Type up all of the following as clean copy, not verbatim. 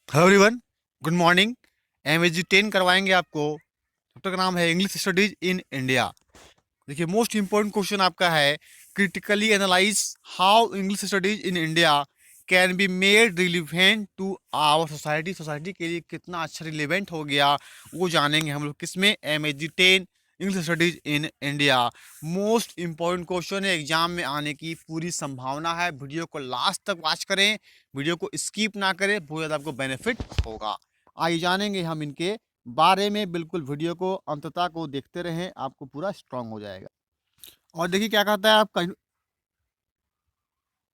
Hello everyone, good morning. MSG 10 करवाएंगे आपको। Chapter का नाम है इंग्लिश स्टडीज इन इंडिया। देखिए, मोस्ट इंपॉर्टेंट क्वेश्चन आपका है, critically analyse how English studies in India can be made relevant to our society. Society के लिए कितना अच्छा रिलेवेंट हो गया वो जानेंगे हम लोग किसमें, MSG 10 English studies in India. Most important question है, एग्जाम में आने की पूरी संभावना है। वीडियो को लास्ट तक वॉच करें, वीडियो को स्किप ना करें, बहुत ज़्यादा आपको बेनिफिट होगा। आइए जानेंगे हम इनके बारे में। बिल्कुल वीडियो को अंततः को देखते रहें, आपको पूरा स्ट्रांग हो जाएगा। और देखिए क्या कहता है आपका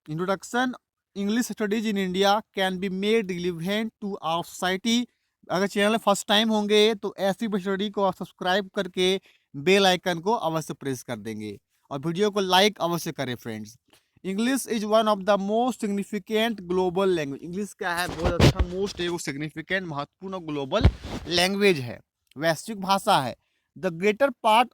introduction. English studies in India can be made relevant to our society. अगर चैनल फर्स्ट टाइम होंगे तो ऐसी स्टडी को आप सब्सक्राइब करके बेल आइकन को अवश्य प्रेस कर देंगे और वीडियो को लाइक अवश्य करें friends. English is one of the most significant global language. English क्या है, बहुत अच्छा मोस्ट एगो सिग्निफिकेंट महत्वपूर्ण ग्लोबल लैंग्वेज है, वैश्विक भाषा है। The greater part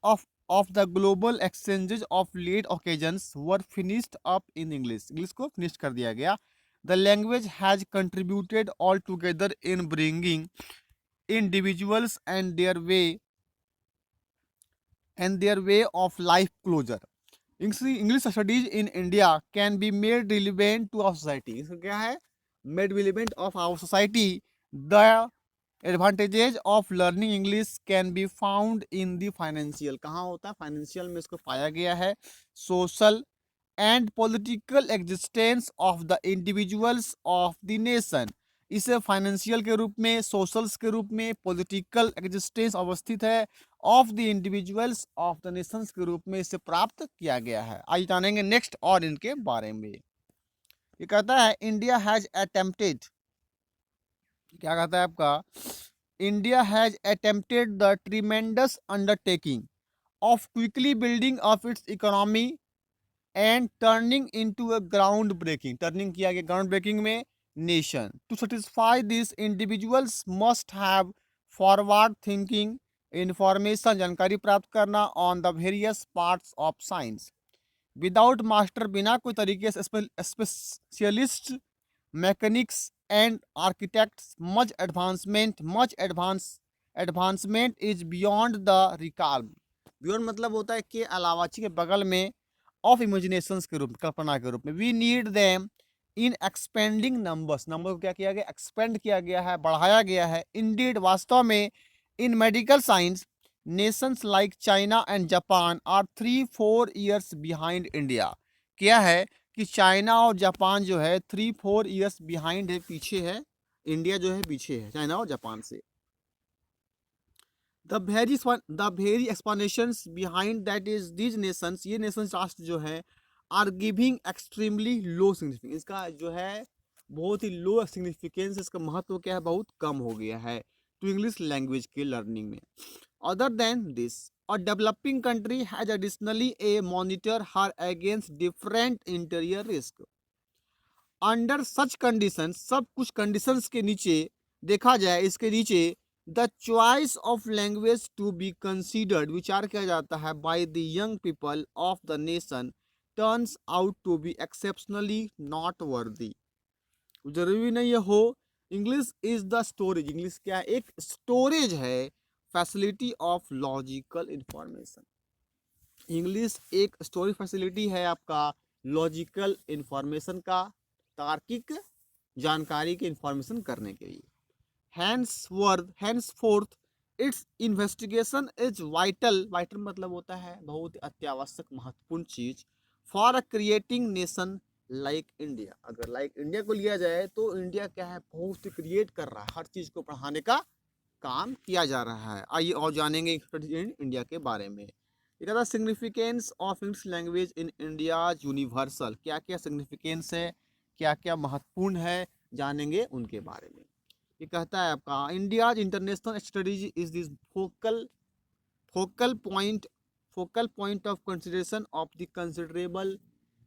of the global exchanges of late occasions were finished up in English. English को finish कर दिया गया। The language has contributed altogether in bringing individuals and their way of life closer. English studies in India can be made relevant to our society. इसका क्या है, made relevant of our society. The advantages of learning English can be found in the financial. कहाँ होता है, financial में इसको पाया गया है। Social and political existence of the individuals of the nation. इसे फाइनेंशियल के रूप में, सोशल्स के रूप में, पॉलिटिकल एग्जिस्टेंस अवस्थित है of the individuals of the Nations के रूप में इसे प्राप्त किया गया है। आइए जानेंगे नेक्स्ट और इनके बारे में। ये कहता है इंडिया हैज अटेम्प्टेड, क्या कहता है आपका, India has attempted the tremendous undertaking of quickly building of its economy and turning into a ground breaking, turning किया गया ground breaking में nation. To satisfy this, individuals must have forward thinking information, जानकारी प्राप्त करना on the various parts of science. Without master, बिना कोई तरीके से specialist mechanics and architects, advancement is beyond the recall. Beyond मतलब होता है कि अलावाची के बगल में, ऑफ इमेजिनेशंस के रूप में, कल्पना के रूप में। We need them in expanding numbers, number को क्या किया गया, एक्सपेंड किया गया है, बढ़ाया गया है। इंडीड, वास्तव में। In medical science, nations like China and Japan are 3-4 years behind India. क्या है कि चाइना और जापान जो है 3-4 ईयर्स बिहाइंड है, पीछे है। इंडिया जो है पीछे है चाइना और जापान से। The very explanations behind that is these nations, ये नेशंस राष्ट्र जो है, are giving extremely low significance. इसका जो है बहुत ही लो सिग्निफिकेंस, इसका महत्व क्या है, बहुत कम हो गया है टू इंग्लिश लैंग्वेज के लर्निंग में। Other than this, a developing country has additionally a monitor her against different interior risk. Under such condition, सब कुछ कंडीशंस के नीचे देखा जाए, इसके नीचे the choice of language to be considered, विचार किया जाता है by the young people of the nation, turns out to be exceptionally not worthy. जरूरी नहीं है हो। English is the storage, English क्या, एक स्टोरेज है, facility of logical information. English एक स्टोरेज फैसिलिटी है आपका लॉजिकल इंफॉर्मेशन का, तार्किक जानकारी के इंफॉर्मेशन करने के लिए। Henceforth its investigation is vital, vital मतलब होता है बहुत अत्यावश्यक महत्वपूर्ण चीज, for a creating nation like India. अगर लाइक इंडिया को लिया जाए तो इंडिया क्या है, बहुत क्रिएट कर रहा है, हर चीज को पढ़ाने का काम किया जा रहा है। आइए और जानेंगे इंडिया के बारे में। ये कहता है significance of English language in India universal, क्या क्या सिग्निफिकेंस है, क्या क्या महत्वपूर्ण है, जानेंगे उनके बारे में। ये कहता है आपका India international studies is this focal point focal point of consideration of the considerable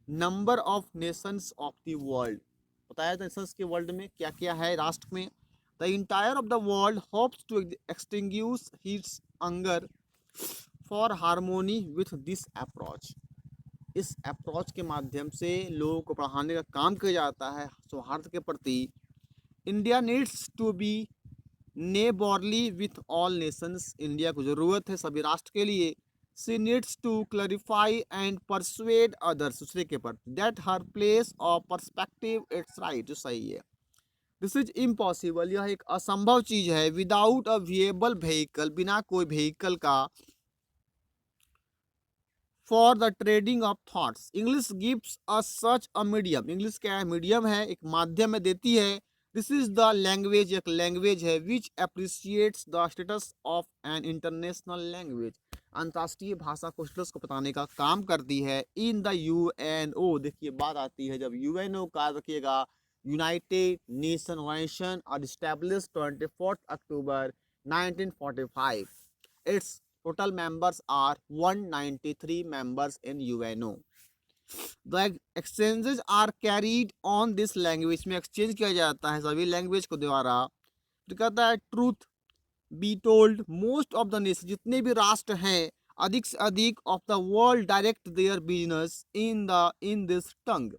number of Nations of the world. बताया था नेशंस के वर्ल्ड में क्या क्या है, राष्ट्र में। The entire of the world hopes to extinguish hits anger for harmony with this approach. इस अप्रोच के माध्यम से लोगों को पढ़ाने का काम किया जाता है सौहार्द के प्रति, India needs to be neighbourly with all nations, India को जरूरत है सभी राष्ट्र के लिए। She needs to clarify and persuade others, दूसरे के प्रति, that her place of perspective it's right, जो सही है। दिस इज इम्पॉसिबल, यह एक असंभव चीज है। विदाउट अ विएबल व्हीकल, बिना कोई व्हीकल का। For the trading of thoughts, English gives us such a medium, English क्या है, मीडियम है, एक माध्यम में देती है। दिस इज द लैंग्वेज, एक लैंग्वेज है which appreciates the status of an international language, अंतर्राष्ट्रीय भाषा को स्टेटस को बताने का काम करती है। इन द यूएनओ, देखिए बात आती है जब यूएनओ का, देखिएगा यूनाइटेड नेशन ऑर्गेनाइजेशन और establish 24 October 1945, it's total members are 193 members in UNO. The exchanges are carried on this language, में exchange किया जाता है सभी लैंग्वेज को द्वारा। तो कहता है truth be told, most of the nation, जितने भी राष्ट्र हैं अधिक से अधिक of the world direct their business in this tongue.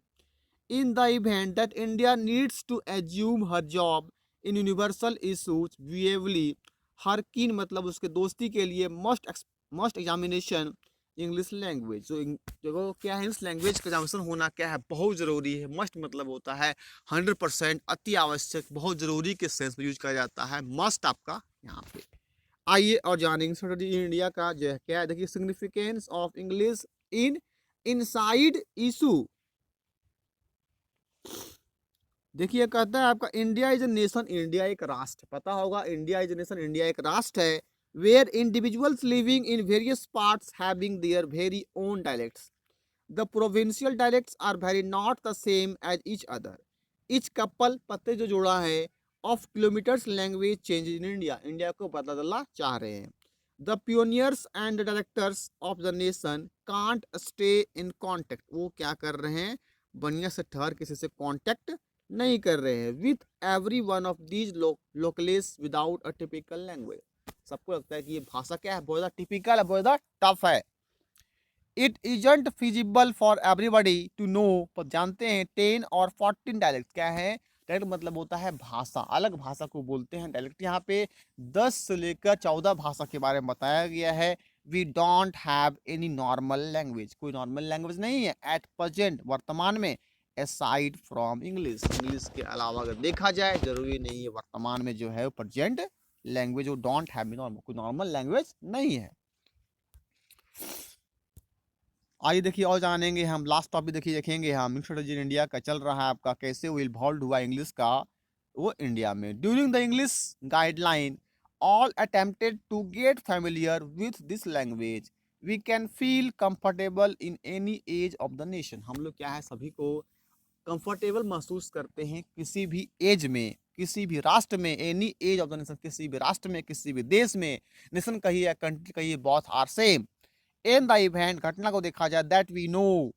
In the event that India needs to assume her job in universal issues viewably, हर किन मतलब उसके दोस्ती के लिए मस्ट एग्जामिनेशन इंग्लिश लैंग्वेज, जो क्या है, इस लैंग्वेज का एग्जामिनेशन होना क्या है, बहुत ज़रूरी है। मस्ट मतलब होता है 100%, अति आवश्यक, बहुत ज़रूरी के सेंस में यूज किया जाता है, मस्ट आपका यहाँ पे। आइए और जानेंगे इंडिया का जो है क्या है, देखिए significance of English in inside issue. देखिए कहता है आपका India is a nation, India एक राष्ट्र, पता होगा India is a nation, India एक राष्ट्र है। Where individuals living in various parts having their very own dialects, the provincial dialects are very not the same as each other, each couple, पत्ते जो जोड़ा है, of kilometres language change in India, India को बदलना चाह रहे हैं। The pioneers and directors of the nation can't stay in contact, वो क्या कर रहे हैं, बढ़िया से ठहर किसी से कॉन्टेक्ट नहीं कर रहे हैं। With every one of these locales without a typical language, सबको लगता है कि ये भाषा क्या है, बहुत ज़्यादा टिपिकल है, बहुत ज़्यादा टफ है। It isn't feasible for everybody to know, पर जानते हैं 10 और 14 डायलेक्ट क्या है, डायलेक्ट मतलब होता है भाषा, अलग भाषा को बोलते हैं डायलेक्ट। यहाँ पे 10 से लेकर 14 भाषा के बारे में बताया गया है। We don't have any normal language, कोई नॉर्मल लैंग्वेज नहीं है एट प्रेजेंट, वर्तमान में, असाइड फ्रॉम इंग्लिश, इंग्लिश के अलावा अगर देखा जाए, जरूरी नहीं है वर्तमान में जो है प्रेजेंट लैंग्वेज, वो डोंट हैव नॉर्मल, कोई नॉर्मल लैंग्वेज नहीं है। आइए देखिए और जानेंगे हम, लास्ट टॉपिक देखिए देखेंगे हम, स्ट्रेटेजी इन इंडिया का चल रहा है आपका, कैसे वो इवॉल्व हुआ इंग्लिश का वो इंडिया में। During the English guideline all attempted to get familiar with this language, we can feel comfortable in any age of the nation, हम लोग क्या है सभी को कंफर्टेबल महसूस करते हैं किसी भी एज में, किसी भी राष्ट्र में, any age of the nation, किसी भी राष्ट्र में, किसी भी देश में, नेशन कहिए कंट्री कहिए, both are same. In the event, घटना को देखा जाए, that we know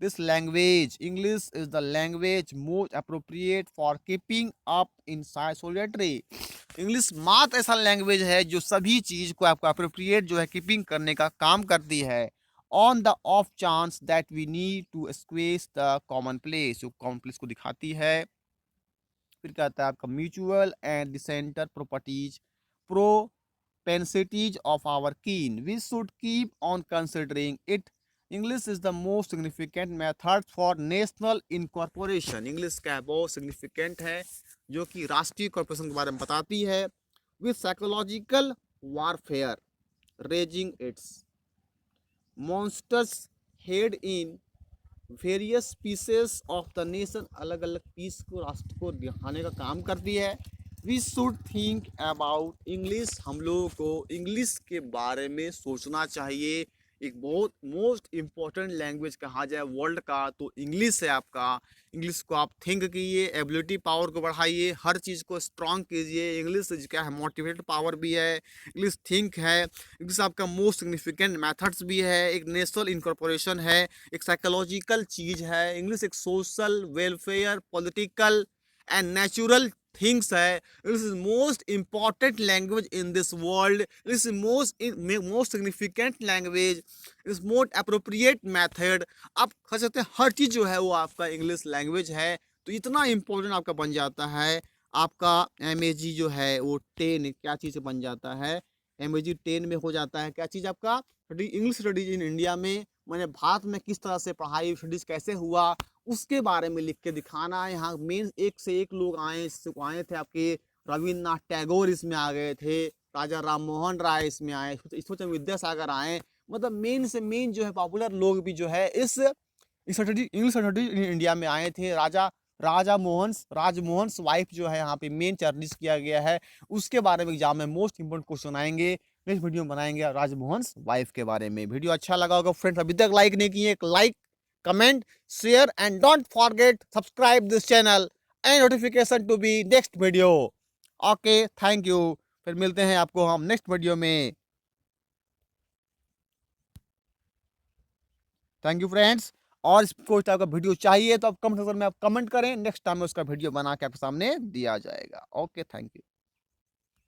this language, English is the language most appropriate for keeping up in solitary, English मात्र ऐसा लैंग्वेज है जो सभी चीज को आपको अप्रोप्रिएट जो है कीपिंग करने का काम करती है। On the off chance that we need to squeeze the common place, जो कॉमन प्लेस को दिखाती है। फिर कहता है आपका mutual and dissenter properties propensities of our keen, we should keep on considering it. English is the most significant method for national incorporation, English का बहुत significant है जो कि राष्ट्रीय कॉर्पोरेशन के बारे में बताती है। with psychological warfare raging its monsters head in various pieces of the nation, अलग अलग पीस को राष्ट्र को दिखाने का काम करती है। We should think about English, हम लोगों को इंग्लिश के बारे में सोचना चाहिए। एक बहुत मोस्ट इम्पॉर्टेंट लैंग्वेज कहा जाए वर्ल्ड का तो इंग्लिश है आपका। इंग्लिश को आप थिंक कीजिए, एबिलिटी पावर को बढ़ाइए, हर चीज़ को स्ट्रॉन्ग कीजिए। इंग्लिश क्या है, मोटिवेटेड पावर भी है, इंग्लिश थिंक है, इंग्लिश आपका मोस्ट सिग्निफिकेंट मेथड्स भी है, एक नेशनल इनकॉर्पोरेशन है, एक साइकोलॉजिकल चीज़ है। इंग्लिश एक social welfare political and natural things है। English is most important language in this world, English is most significant language, is most appropriate method. आप कह सकते हैं हर चीज़ जो है वो आपका इंग्लिश लैंग्वेज है, तो इतना इम्पोर्टेंट आपका बन जाता है। आपका MAG जो है वो 10 क्या चीज़ से बन जाता है, MAG 10 में हो जाता है क्या चीज़ आपका, इंग्लिश स्टडीज इन इंडिया में, मैंने भारत में किस तरह से पढ़ाई स्टडीज कैसे हुआ उसके बारे में लिख के दिखाना है। यहाँ मेन एक से एक लोग आए थे आपके, रविन्द्रनाथ टैगोर इसमें आ गए थे, राजा राम मोहन राय इसमें आए, ईश्वरचंद्र विद्यासागर आए, मतलब मेन से मेन जो है पॉपुलर लोग भी जो है इस इंग्लिश स्टडीज इन इंडिया में आए थे। राजमोहन वाइफ जो है यहाँ पे मेन चर्चित किया गया है, उसके बारे में एग्जाम में मोस्ट इंपोर्टेंट क्वेश्चन आएंगे। नेक्स्ट वीडियो में बनाएंगे राजमोहन वाइफ के बारे में। वीडियो अच्छा लगा होगा फ्रेंड्स, अभी तक लाइक नहीं किए, एक like, comment, share and don't forget subscribe this channel and notification to be next video. Okay, thank you. फिर मिलते हैं आपको हम नेक्स्ट वीडियो में। Thank you friends. और इसको इस टाइप का वीडियो चाहिए तो आप कमेंट सेक्शन में आप कमेंट करें, नेक्स्ट टाइम में उसका वीडियो बना के आपके सामने दिया जाएगा। Okay, thank you.